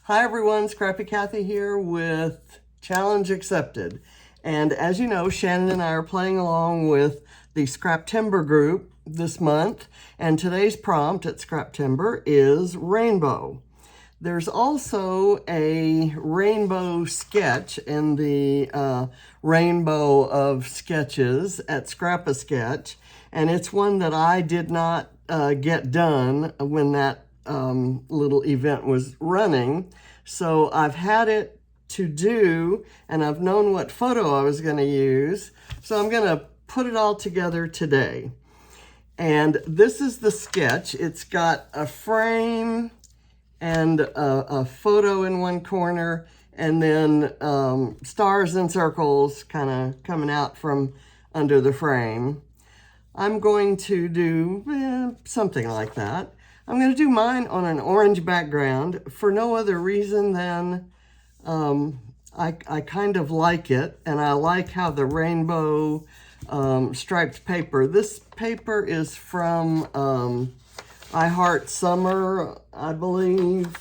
Hi everyone, Scrappy Kathy here with Challenge Accepted. And as you know, Shannon and I are playing along with the Scraptember group this month. And today's prompt at Scraptember is rainbow. There's also a rainbow sketch in the rainbow of sketches at Scrap-A-Sketch. And it's one that I did not get done when that little event was running. So I've had it to do and I've known what photo I was going to use. So I'm going to put it all together today. And this is the sketch. It's got a frame and a photo in one corner, and then stars and circles kind of coming out from under the frame. I'm going to do something like that. I'm going to do mine on an orange background for no other reason than I kind of like it, and I like how the rainbow striped paper. This paper is from I Heart Summer, I believe.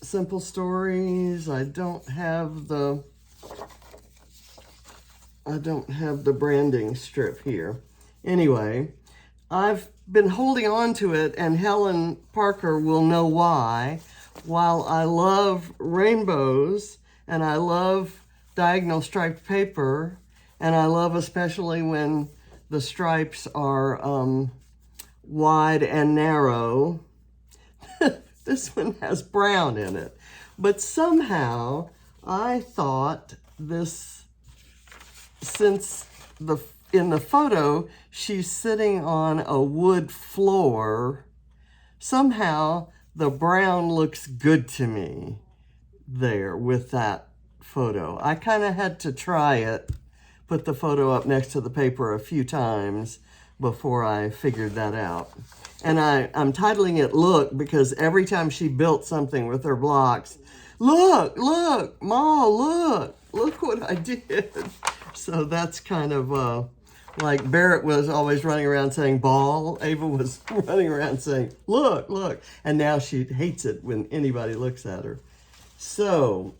Simple Stories. I don't have the branding strip here. Anyway, I've been holding on to it, and Helen Parker will know why. While I love rainbows and I love diagonal striped paper, and I love especially when the stripes are wide and narrow, this one has brown in it. But somehow I thought this, since in the photo, she's sitting on a wood floor, somehow the brown looks good to me there with that photo. I kind of had to try it, put the photo up next to the paper a few times before I figured that out. And I'm titling it Look, because every time she built something with her blocks, look, Ma, look what I did. So that's kind of like Barrett was always running around saying ball. Ava was running around saying, look. And now she hates it when anybody looks at her. So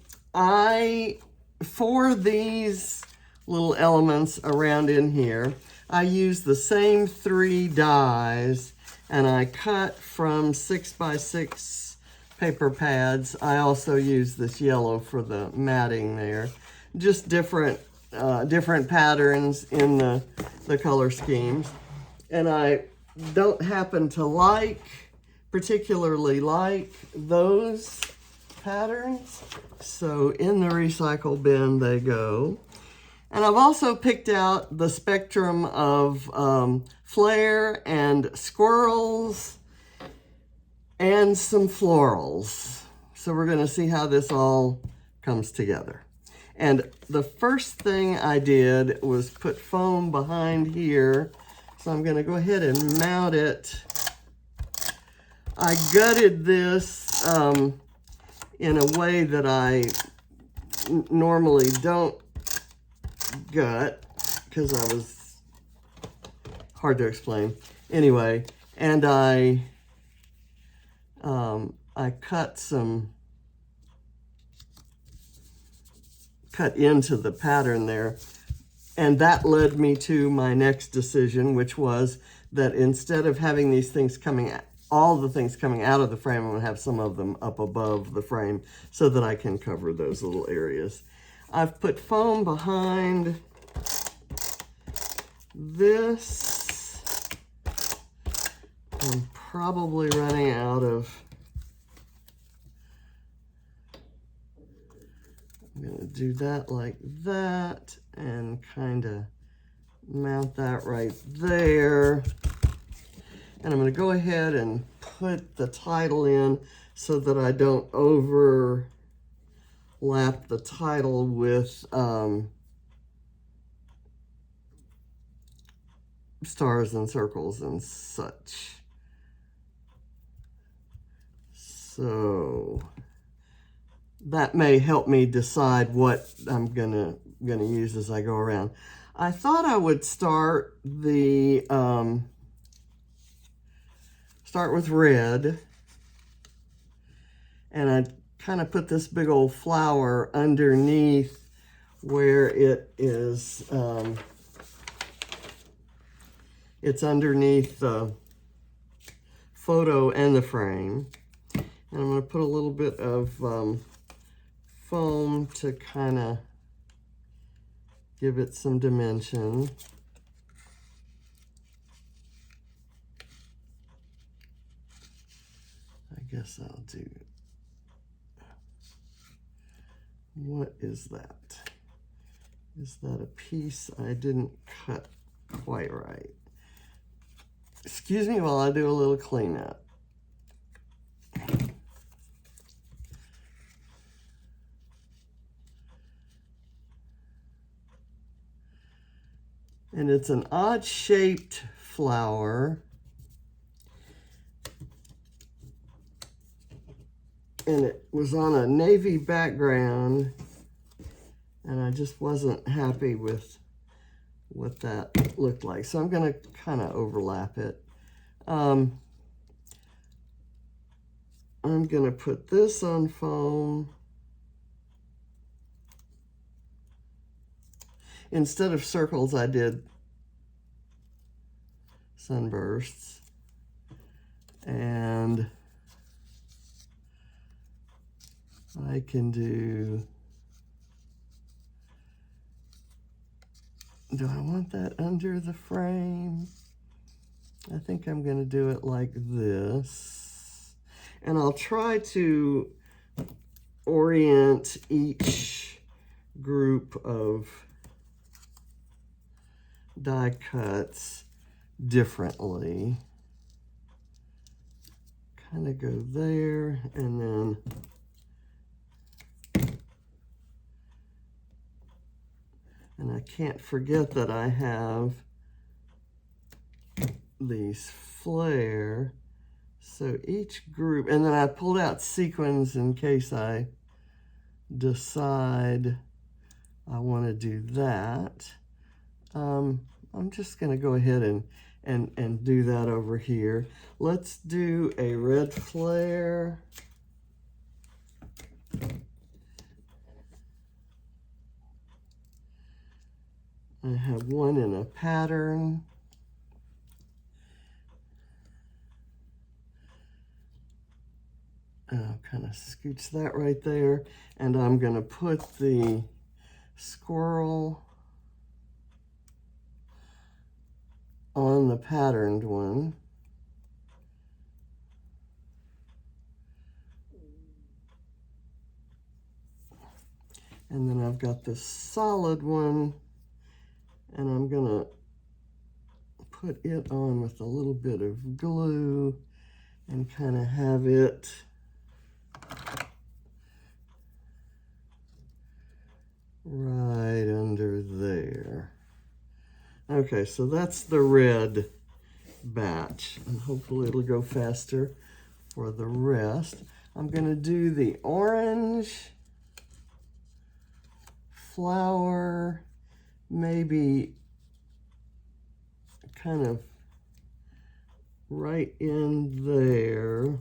for these little elements around in here, I use the same 3 dies, and I cut from 6x6 paper pads. I also use this yellow for the matting there. Just different patterns in the color schemes. And I don't happen to particularly like those patterns. So in the recycle bin they go. And I've also picked out the spectrum of flare and squirrels and some florals. So we're going to see how this all comes together. And the first thing I did was put foam behind here. So I'm going to go ahead and mount it. I gutted this in a way that I normally don't gut, because I was hard to explain. Anyway, and I cut into the pattern there, and that led me to my next decision, which was that instead of having these things all the things coming out of the frame, I'm going to have some of them up above the frame so that I can cover those little areas. I've put foam behind this. I'm probably running out of... I'm going to do that like that and kind of mount that right there. And I'm going to go ahead and put the title in so that I don't overlap the title with stars and circles and such. So that may help me decide what I'm gonna use as I go around. I thought I would start with red and I kind of put this big old flower underneath where it is, it's underneath the photo and the frame. And I'm going to put a little bit of foam to kind of give it some dimension. I guess I'll do, what is that? Is that a piece I didn't cut quite right? Excuse me while I do a little cleanup. And it's an odd-shaped flower. And it was on a navy background, and I just wasn't happy with what that looked like. So I'm gonna kind of overlap it. I'm gonna put this on foam. Instead of circles, I did sunbursts. And I can do I want that under the frame? I think I'm going to do it like this. And I'll try to orient each group of die cuts differently. Kind of go there, and then I can't forget that I have these flare. So each group, and then I pulled out sequins in case I decide I want to do that. I'm just going to go ahead and do that over here. Let's do a red flare. I have one in a pattern. I'll kind of scooch that right there. And I'm going to put the squirrel on the patterned one. And then I've got this solid one, and I'm gonna put it on with a little bit of glue and kind of have it right under there. Okay, so that's the red batch, and hopefully it'll go faster for the rest. I'm going to do the orange flower, maybe kind of right in there.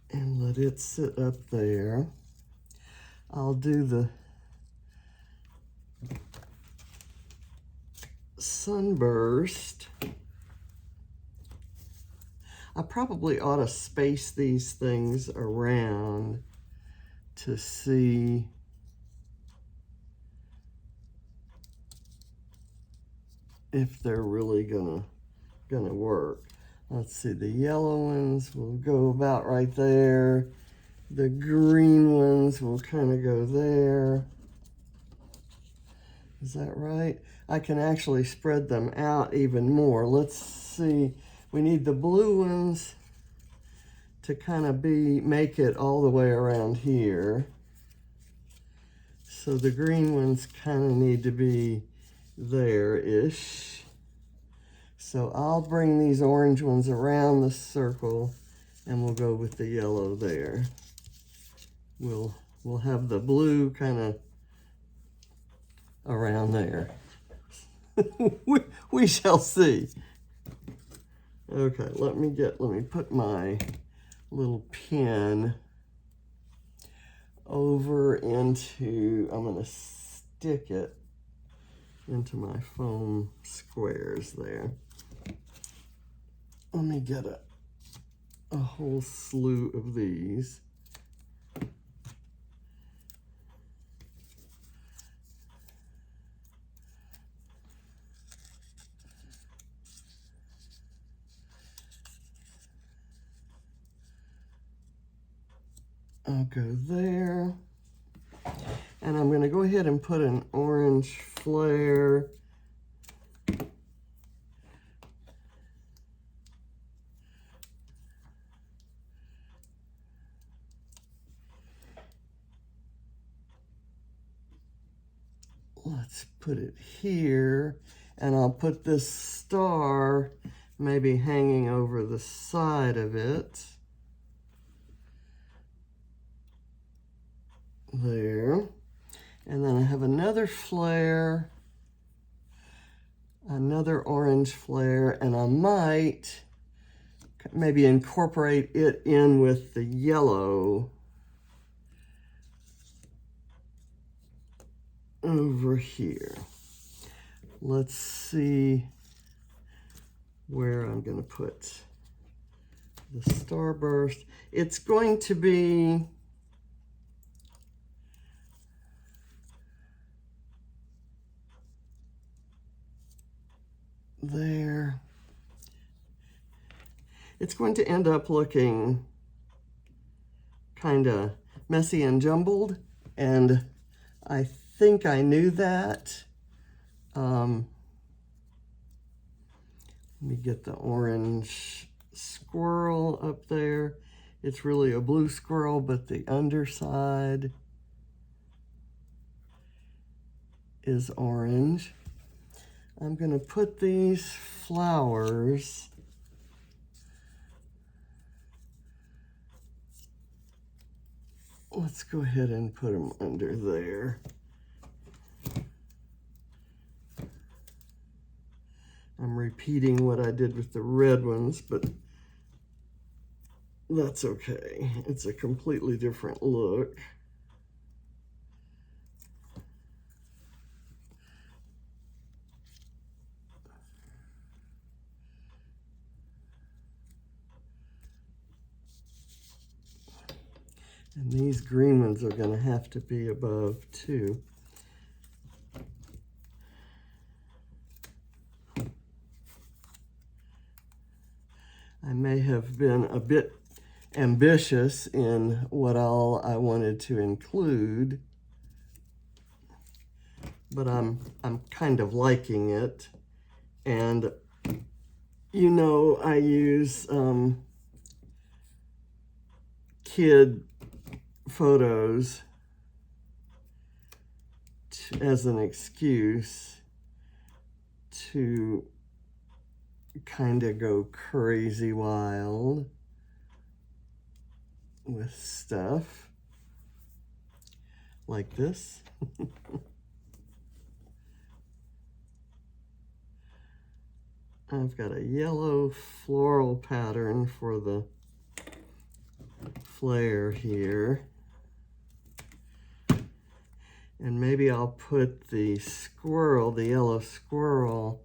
And let it sit up there. I'll do the sunburst. I probably ought to space these things around to see if they're really gonna work. Let's see, the yellow ones will go about right there. The green ones will kind of go there. Is that right? I can actually spread them out even more. Let's see, we need the blue ones to kind of make it all the way around here. So the green ones kind of need to be there-ish. So I'll bring these orange ones around the circle, and we'll go with the yellow there. we'll have the blue kind of around there. we shall see. Okay, let me put my little pin over into, I'm going to stick it into my foam squares there. Let me get a whole slew of these. I'll go there. And I'm going to go ahead and put an orange flare let's put it here, and I'll put this star maybe hanging over the side of it. There. And then I have another flare, another orange flare, and I might maybe incorporate it in with the yellow over here. Let's see where I'm going to put the starburst. It's going to be there. It's going to end up looking kind of messy and jumbled, and I think I knew that. Let me get the orange squirrel up there. It's really a blue squirrel, but the underside is orange. I'm going to put these flowers let's go ahead and put them under there. I'm repeating what I did with the red ones, but that's okay. It's a completely different look. And these green ones are going to have to be above too. I may have been a bit ambitious in what all I wanted to include, but I'm kind of liking it. And you know, I use kid photos as an excuse to kind of go crazy wild with stuff like this. I've got a yellow floral pattern for the flare here. And maybe I'll put the squirrel, the yellow squirrel,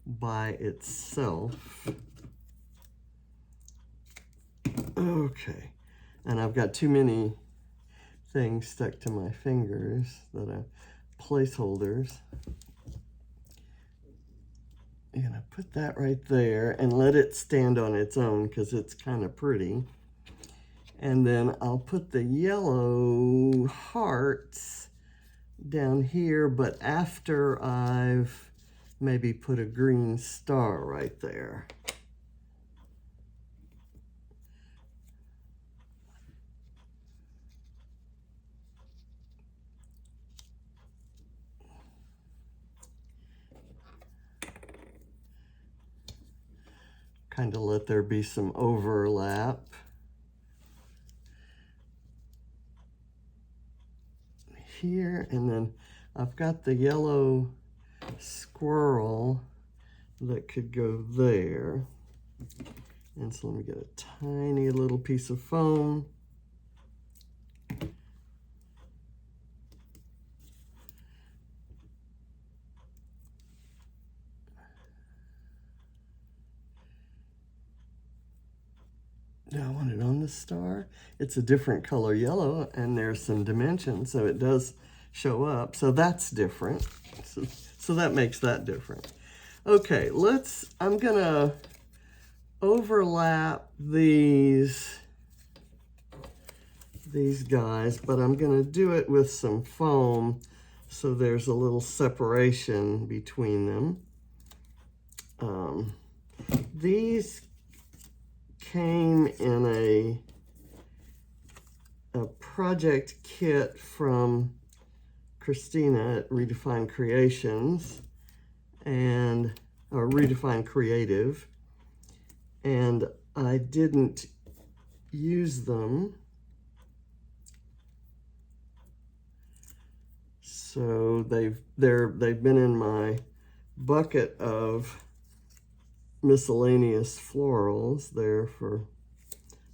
by itself. Okay. And I've got too many things stuck to my fingers that are placeholders. I'm going to put that right there and let it stand on its own because it's kind of pretty. And then I'll put the yellow hearts down here, but after I've maybe put a green star right there. Kind of let there be some overlap. here, and then I've got the yellow squirrel that could go there. And so let me get a tiny little piece of foam. Now I want it on the star. It's a different color yellow, and there's some dimension, so it does show up. So that's different. So that makes that different. Okay, I'm gonna overlap these guys, but I'm gonna do it with some foam so there's a little separation between them. These came in a project kit from Christina at Redefined Creations, or Redefined Creative, and I didn't use them, so they've been in my bucket of miscellaneous florals there for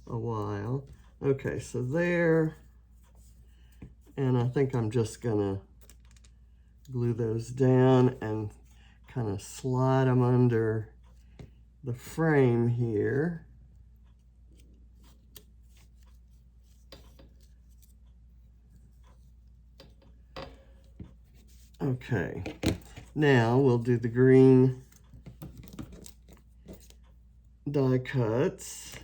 a while. Okay, so there, and I think I'm just gonna glue those down and kind of slide them under the frame here. Okay, now we'll do the green die cuts.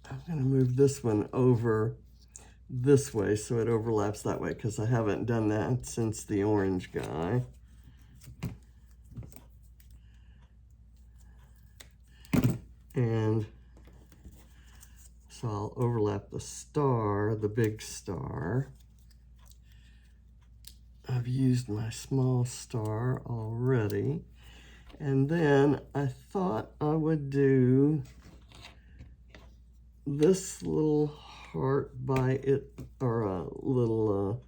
I'm going to move this one over this way so it overlaps that way, because I haven't done that since the orange guy. And so I'll overlap the star, the big star. I've used my small star already. And then I thought I would do this little heart by it, or a little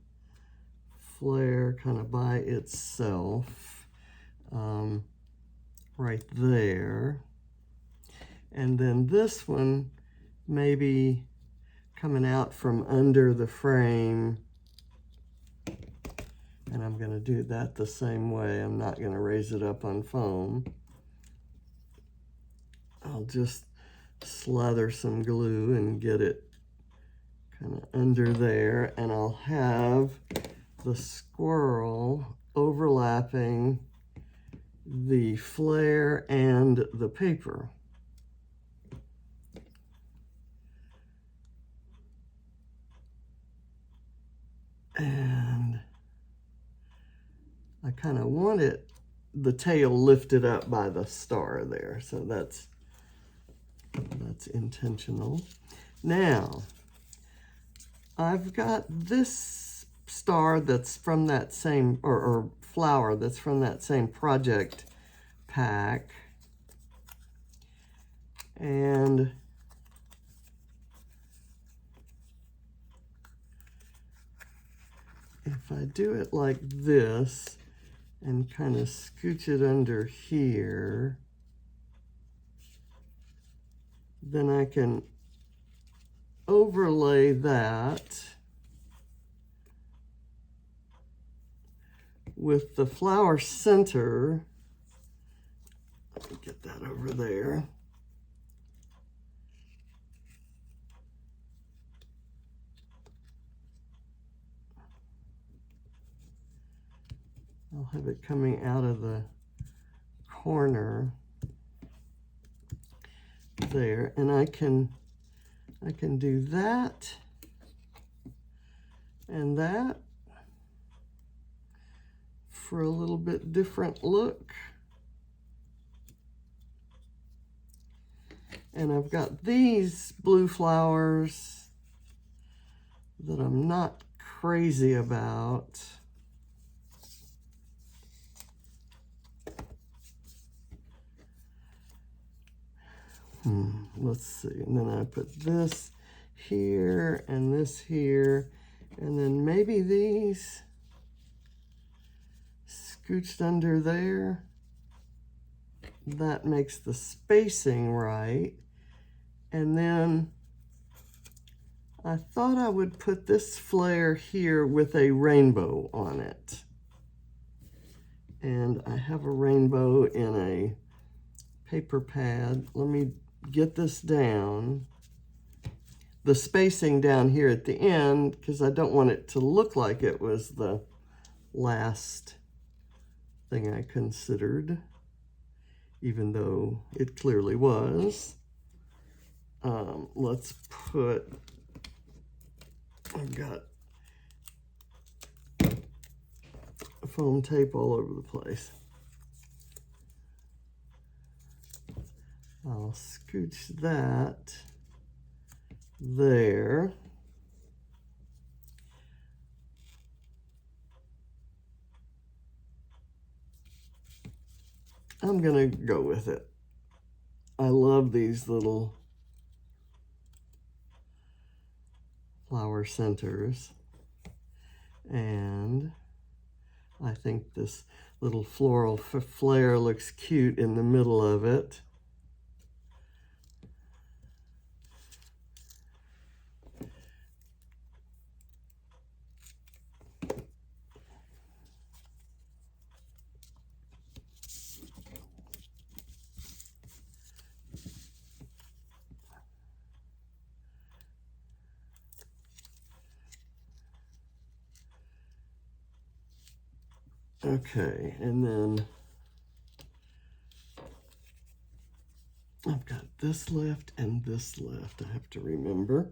flare kind of by itself, right there. And then this one maybe coming out from under the frame, and I'm going to do that the same way. I'm not going to raise it up on foam. I'll just slather some glue and get it kind of under there, and I'll have the squirrel overlapping the flare and the paper. And I kind of want the tail lifted up by the star there, so that's intentional. Now, I've got this star that's from that same, or flower that's from that same project pack, and if I do it like this and kind of scooch it under here, then I can overlay that with the flower center. Let me get that over there. I'll have it coming out of the corner there, and I can do that and that for a little bit different look. And I've got these blue flowers that I'm not crazy about. Let's see, and then I put this here and this here, and then maybe these scooched under there. That makes the spacing right. And then I thought I would put this flare here with a rainbow on it. And I have a rainbow in a paper pad. Let me get this down. The spacing down here at the end, because I don't want it to look like it was the last thing I considered, even though it clearly was. Let's put, I've got foam tape all over the place. I'll scooch that there. I'm gonna go with it. I love these little flower centers, and I think this little floral flare looks cute in the middle of it. Okay, and then I've got this left and this left. I have to remember.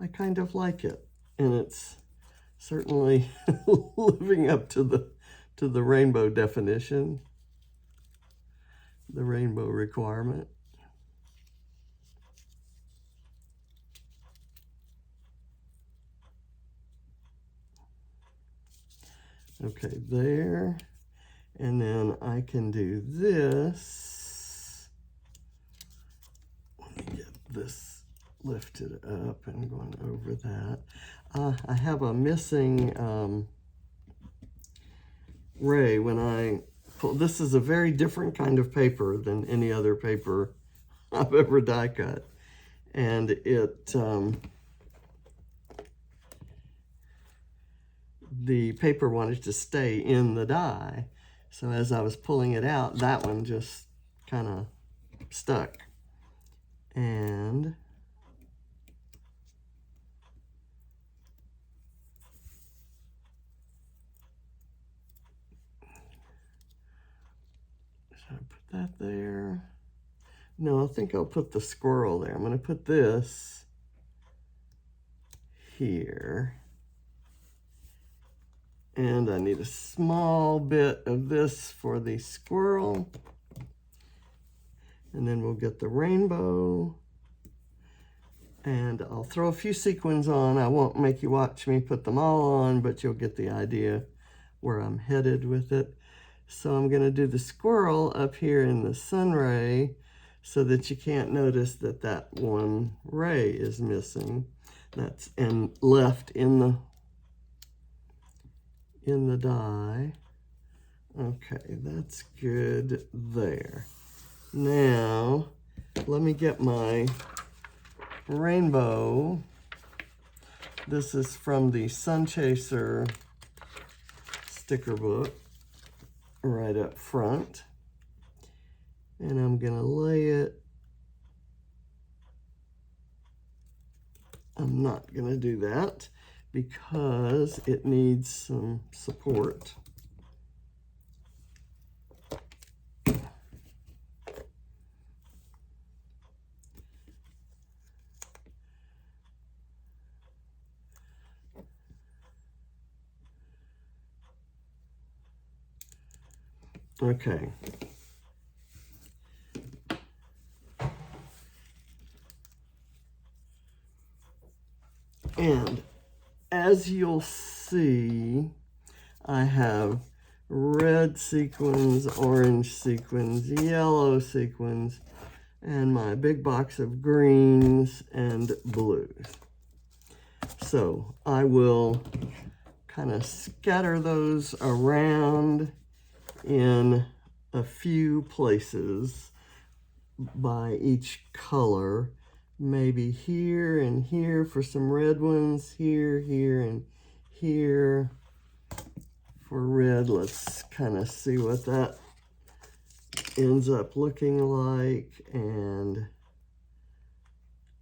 I kind of like it, and it's certainly living up to the rainbow definition, the rainbow requirement. Okay, there, and then I can do this. Let me get this lifted up and going over that. I have a missing ray when I pull. This is a very different kind of paper than any other paper I've ever die cut, and it the paper wanted to stay in the die, so as I was pulling it out, that one just kind of stuck. And should I put that there? No, I think I'll put the squirrel there. I'm going to put this here. And I need a small bit of this for the squirrel. And then we'll get the rainbow. And I'll throw a few sequins on. I won't make you watch me put them all on, but you'll get the idea where I'm headed with it. So I'm going to do the squirrel up here in the sun ray so that you can't notice that that one ray is missing. That's and left in the die. Okay, that's good there. Now, let me get my rainbow. This is from the Sun Chaser sticker book right up front. And I'm gonna lay it. I'm not gonna do that because it needs some support. Okay. And as you'll see, I have red sequins, orange sequins, yellow sequins, and my big box of greens and blues. So I will kind of scatter those around in a few places by each color. Maybe here and here for some red ones, here, here, and here for red. Let's kind of see what that ends up looking like, and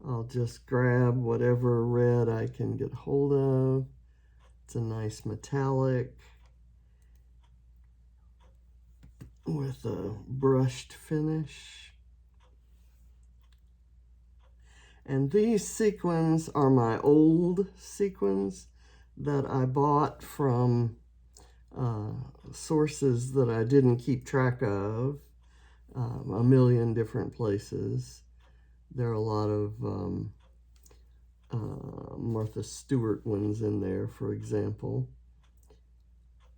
I'll just grab whatever red I can get hold of. It's a nice metallic with a brushed finish. And these sequins are my old sequins that I bought from sources that I didn't keep track of, a million different places. There are a lot of Martha Stewart ones in there, for example.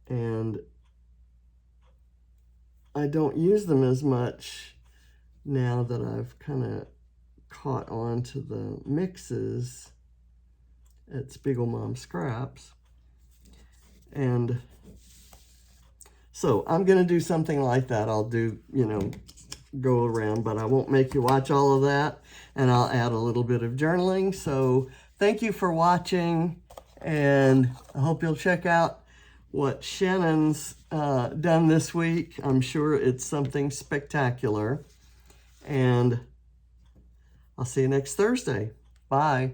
And I don't use them as much now that I've kind of caught on to the mixes at Spiegelmom Scraps. And so I'm going to do something like that. I'll do, you know, go around, but I won't make you watch all of that. And I'll add a little bit of journaling. So thank you for watching. And I hope you'll check out what Shannon's done this week. I'm sure it's something spectacular. And I'll see you next Thursday. Bye.